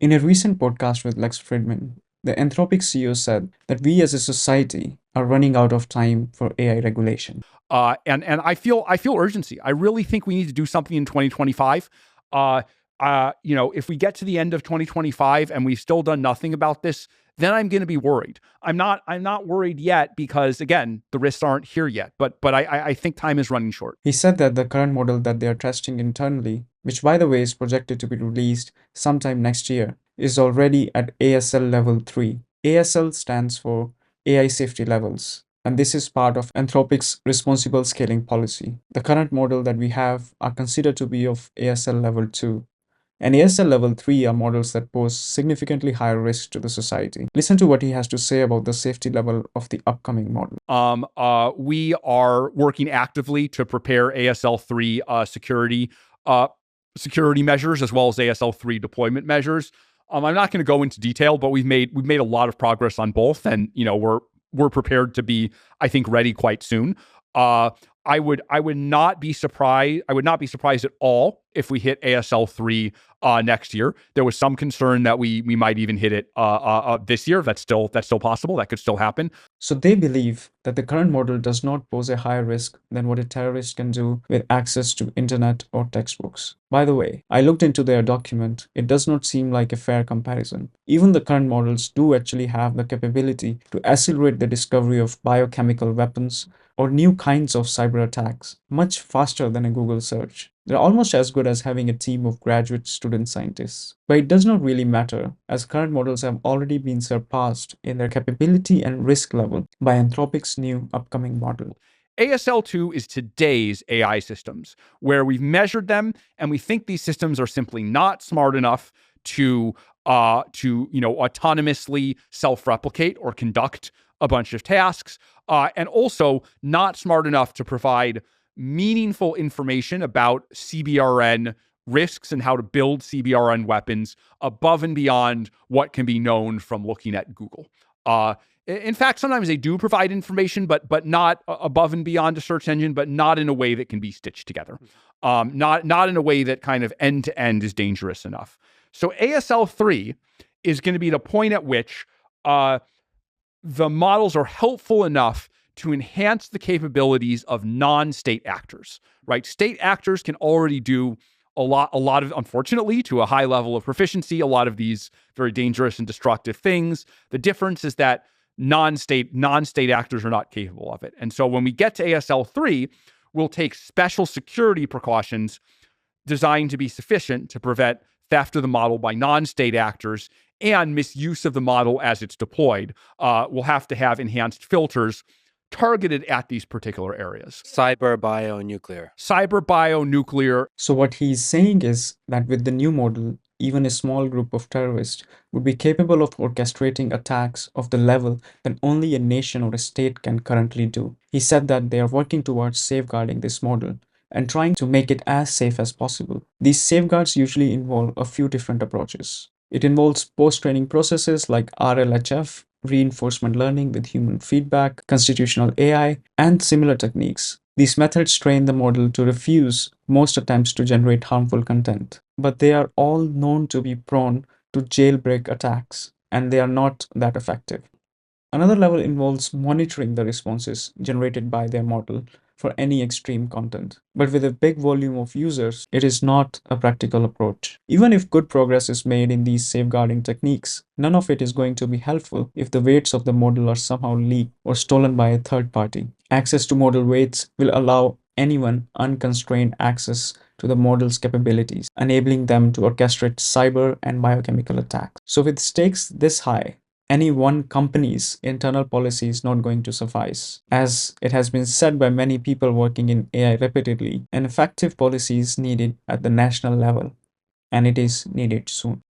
In a recent podcast with Lex Fridman, the Anthropic CEO said that we as a society are running out of time for AI regulation. And I feel urgency. I really think we need to do something in 2025. If we get to the end of 2025 and we've still done nothing about this, then I'm going to be worried. I'm not worried yet because again, the risks aren't here yet. But I think time is running short. He said that the current model that they are testing internally, which by the way is projected to be released sometime next year, is already at ASL level 3. ASL stands for AI safety levels, and this is part of Anthropic's responsible scaling policy. The current model that we have are considered to be of ASL level 2. And ASL level 3 are models that pose significantly higher risk to the society. Listen to what he has to say about the safety level of the upcoming model. We are working actively to prepare ASL3 security measures as well as ASL3 deployment measures. I'm not going to go into detail, but we've made a lot of progress on both, and we're prepared to be, I think, ready quite soon. I would not be surprised. I would not be surprised at all if we hit ASL3 next year. There was some concern that we might even hit it this year. That's still possible. That could still happen. So they believe that the current model does not pose a higher risk than what a terrorist can do with access to internet or textbooks. By the way, I looked into their document. It does not seem like a fair comparison. Even the current models do actually have the capability to accelerate the discovery of biochemical weapons or new kinds of cyber attacks much faster than a Google search. They're almost as good as having a team of graduate student scientists. But it does not really matter, as current models have already been surpassed in their capability and risk level by Anthropic's new upcoming model. ASL2 is today's AI systems, where we've measured them and we think these systems are simply not smart enough to autonomously self-replicate or conduct a bunch of tasks, and also not smart enough to provide meaningful information about CBRN risks and how to build CBRN weapons above and beyond what can be known from looking at Google. In fact, sometimes they do provide information, but not above and beyond a search engine, but not in a way that can be stitched together. Not in a way that kind of end to end is dangerous enough. So ASL3 is going to be the point at which the models are helpful enough to enhance the capabilities of non-state actors, right? State actors can already do a lot of, unfortunately, to a high level of proficiency, a lot of these very dangerous and destructive things. The difference is that non-state actors are not capable of it. And so when we get to ASL3, we'll take special security precautions designed to be sufficient to prevent theft of the model by non-state actors and misuse of the model as it's deployed. We'll have to have enhanced filters targeted at these particular areas. Cyber, bio, nuclear. So what he's saying is that with the new model, even a small group of terrorists would be capable of orchestrating attacks of the level that only a nation or a state can currently do. He said that they are working towards safeguarding this model and trying to make it as safe as possible. These safeguards usually involve a few different approaches. It involves post-training processes like RLHF, reinforcement learning with human feedback, constitutional AI, and similar techniques. These methods train the model to refuse most attempts to generate harmful content, but they are all known to be prone to jailbreak attacks, and they are not that effective. Another level involves monitoring the responses generated by their model for any extreme content. But with a big volume of users, it is not a practical approach. Even if good progress is made in these safeguarding techniques, none of it is going to be helpful if the weights of the model are somehow leaked or stolen by a third party. Access to model weights will allow anyone unconstrained access to the model's capabilities, enabling them to orchestrate cyber and biochemical attacks. So with stakes this high, any one company's internal policy is not going to suffice. As it has been said by many people working in AI repeatedly, an effective policy is needed at the national level, and it is needed soon.